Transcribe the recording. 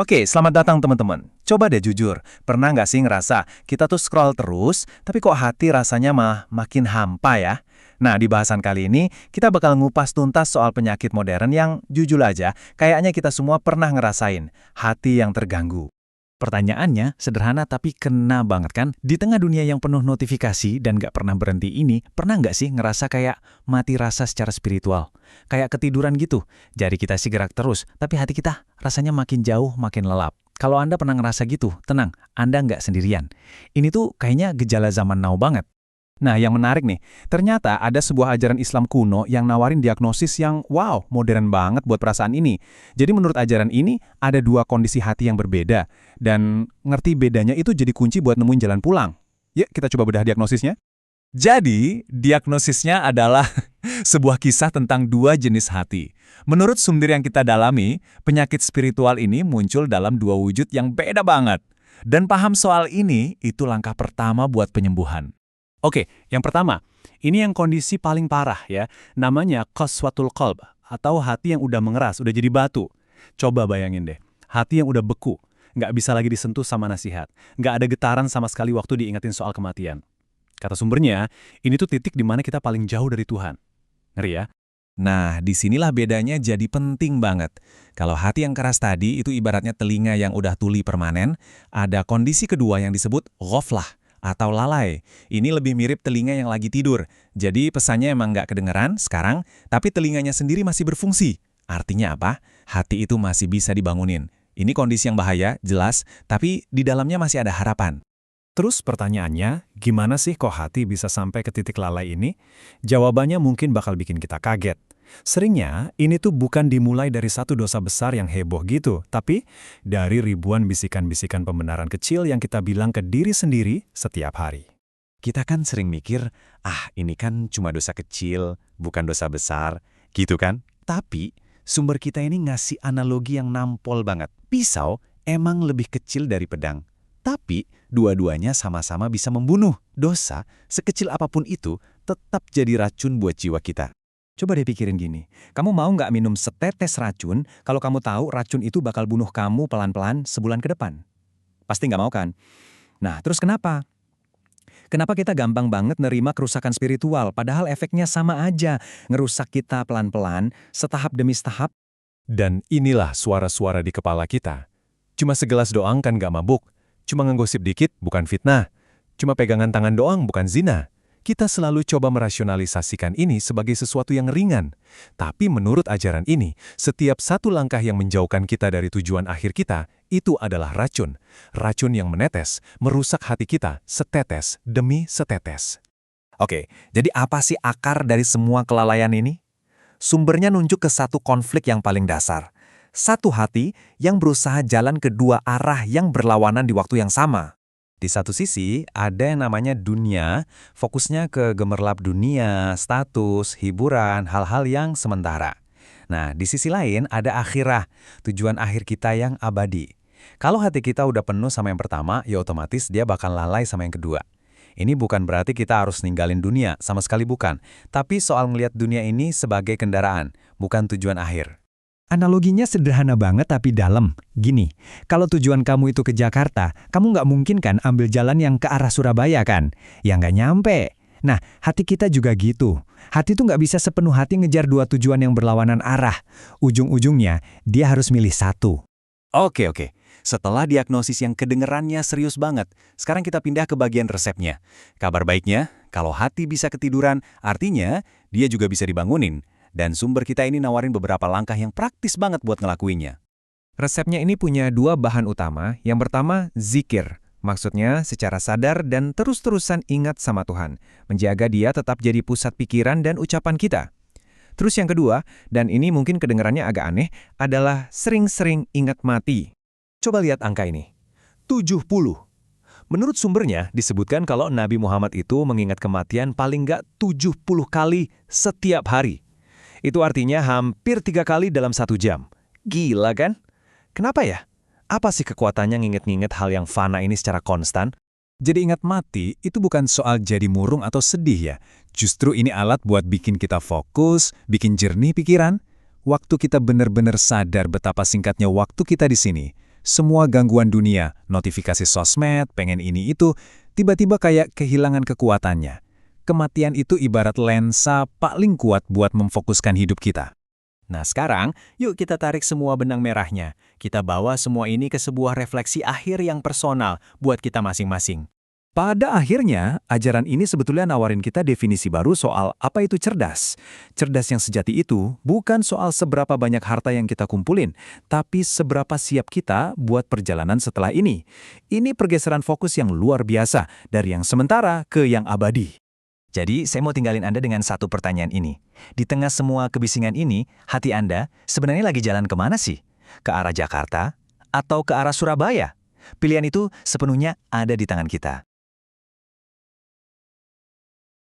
Oke, selamat datang teman-teman. Coba deh jujur, pernah nggak sih ngerasa kita tuh scroll terus, tapi kok hati rasanya makin hampa ya? Nah, di bahasan kali ini, kita bakal ngupas tuntas soal penyakit modern yang jujur aja, kayaknya kita semua pernah ngerasain, hati yang terganggu. Pertanyaannya sederhana tapi kena banget kan? Di tengah dunia yang penuh notifikasi dan nggak pernah berhenti ini, pernah nggak sih ngerasa kayak mati rasa secara spiritual? Kayak ketiduran gitu. Jari kita sih gerak terus, tapi hati kita rasanya makin jauh, makin lelap. Kalau Anda pernah ngerasa gitu, tenang, Anda nggak sendirian. Ini tuh kayaknya gejala zaman now banget. Nah, yang menarik nih, ternyata ada sebuah ajaran Islam kuno yang nawarin diagnosis yang wow, modern banget buat perasaan ini. Jadi menurut ajaran ini, ada dua kondisi hati yang berbeda. Dan ngerti bedanya itu jadi kunci buat nemuin jalan pulang. Yuk, kita coba bedah diagnosisnya. Jadi, diagnosisnya adalah sebuah kisah tentang dua jenis hati. Menurut sumber yang kita dalami, penyakit spiritual ini muncul dalam dua wujud yang beda banget. Dan paham soal ini, itu langkah pertama buat penyembuhan. Oke, yang pertama, ini yang kondisi paling parah ya, namanya qaswatul qalb, atau hati yang udah mengeras, udah jadi batu. Coba bayangin deh, hati yang udah beku, nggak bisa lagi disentuh sama nasihat, nggak ada getaran sama sekali waktu diingetin soal kematian. Kata sumbernya, ini tuh titik di mana kita paling jauh dari Tuhan. Ngeri ya? Nah, disinilah bedanya jadi penting banget. Kalau hati yang keras tadi itu ibaratnya telinga yang udah tuli permanen, ada kondisi kedua yang disebut ghaflah atau lalai. Ini lebih mirip telinga yang lagi tidur. Jadi pesannya emang nggak kedengeran sekarang, tapi telinganya sendiri masih berfungsi. Artinya apa? Hati itu masih bisa dibangunin. Ini kondisi yang bahaya, jelas, tapi di dalamnya masih ada harapan. Terus pertanyaannya, gimana sih kok hati bisa sampai ke titik lalai ini? Jawabannya mungkin bakal bikin kita kaget. Seringnya, ini tuh bukan dimulai dari satu dosa besar yang heboh gitu, tapi dari ribuan bisikan-bisikan pembenaran kecil yang kita bilang ke diri sendiri setiap hari. Kita kan sering mikir, ini kan cuma dosa kecil, bukan dosa besar, gitu kan? Tapi, sumber kita ini ngasih analogi yang nampol banget. Pisau emang lebih kecil dari pedang. Tapi, dua-duanya sama-sama bisa membunuh. Dosa, sekecil apapun itu, tetap jadi racun buat jiwa kita. Coba deh pikirin gini, kamu mau nggak minum setetes racun kalau kamu tahu racun itu bakal bunuh kamu pelan-pelan sebulan ke depan? Pasti nggak mau kan? Nah, terus kenapa? Kenapa kita gampang banget nerima kerusakan spiritual, padahal efeknya sama aja, ngerusak kita pelan-pelan, setahap demi setahap? Dan inilah suara-suara di kepala kita. Cuma segelas doang kan nggak mabuk. Cuma ngenggosip dikit, bukan fitnah. Cuma pegangan tangan doang, bukan zina. Kita selalu coba merasionalisasikan ini sebagai sesuatu yang ringan. Tapi menurut ajaran ini, setiap satu langkah yang menjauhkan kita dari tujuan akhir kita, itu adalah racun. Racun yang menetes, merusak hati kita, setetes demi setetes. Oke, jadi apa sih akar dari semua kelalaian ini? Sumbernya nunjuk ke satu konflik yang paling dasar. Satu hati yang berusaha jalan ke dua arah yang berlawanan di waktu yang sama. Di satu sisi, ada yang namanya dunia, fokusnya ke gemerlap dunia, status, hiburan, hal-hal yang sementara. Nah, di sisi lain ada akhirah, tujuan akhir kita yang abadi. Kalau hati kita udah penuh sama yang pertama, ya otomatis dia bakal lalai sama yang kedua. Ini bukan berarti kita harus ninggalin dunia, sama sekali bukan. Tapi soal ngelihat dunia ini sebagai kendaraan, bukan tujuan akhir. Analoginya sederhana banget tapi dalam. Gini, kalau tujuan kamu itu ke Jakarta, kamu nggak mungkin kan ambil jalan yang ke arah Surabaya kan? Ya nggak nyampe. Nah, hati kita juga gitu. Hati tuh nggak bisa sepenuh hati ngejar dua tujuan yang berlawanan arah. Ujung-ujungnya, dia harus milih satu. Oke. Setelah diagnosis yang kedengerannya serius banget, sekarang kita pindah ke bagian resepnya. Kabar baiknya, kalau hati bisa ketiduran, artinya dia juga bisa dibangunin. Dan sumber kita ini nawarin beberapa langkah yang praktis banget buat ngelakuinnya. Resepnya ini punya dua bahan utama. Yang pertama, zikir. Maksudnya secara sadar dan terus-terusan ingat sama Tuhan. Menjaga dia tetap jadi pusat pikiran dan ucapan kita. Terus yang kedua, dan ini mungkin kedengarannya agak aneh, adalah sering-sering ingat mati. Coba lihat angka ini. 70. Menurut sumbernya, disebutkan kalau Nabi Muhammad itu mengingat kematian paling nggak 70 kali setiap hari. Itu artinya hampir 3 kali dalam 1 jam. Gila kan? Kenapa ya? Apa sih kekuatannya nginget-nginget hal yang fana ini secara konstan? Jadi ingat mati itu bukan soal jadi murung atau sedih ya. Justru ini alat buat bikin kita fokus, bikin jernih pikiran. Waktu kita benar-benar sadar betapa singkatnya waktu kita di sini. Semua gangguan dunia, notifikasi sosmed, pengen ini itu, tiba-tiba kayak kehilangan kekuatannya. Kematian itu ibarat lensa paling kuat buat memfokuskan hidup kita. Nah sekarang, yuk kita tarik semua benang merahnya. Kita bawa semua ini ke sebuah refleksi akhir yang personal buat kita masing-masing. Pada akhirnya, ajaran ini sebetulnya nawarin kita definisi baru soal apa itu cerdas. Cerdas yang sejati itu bukan soal seberapa banyak harta yang kita kumpulin, tapi seberapa siap kita buat perjalanan setelah ini. Ini pergeseran fokus yang luar biasa, dari yang sementara ke yang abadi. Jadi, saya mau tinggalin Anda dengan satu pertanyaan ini. Di tengah semua kebisingan ini, hati Anda sebenarnya lagi jalan kemana sih? Ke arah Jakarta? Atau ke arah Surabaya? Pilihan itu sepenuhnya ada di tangan kita.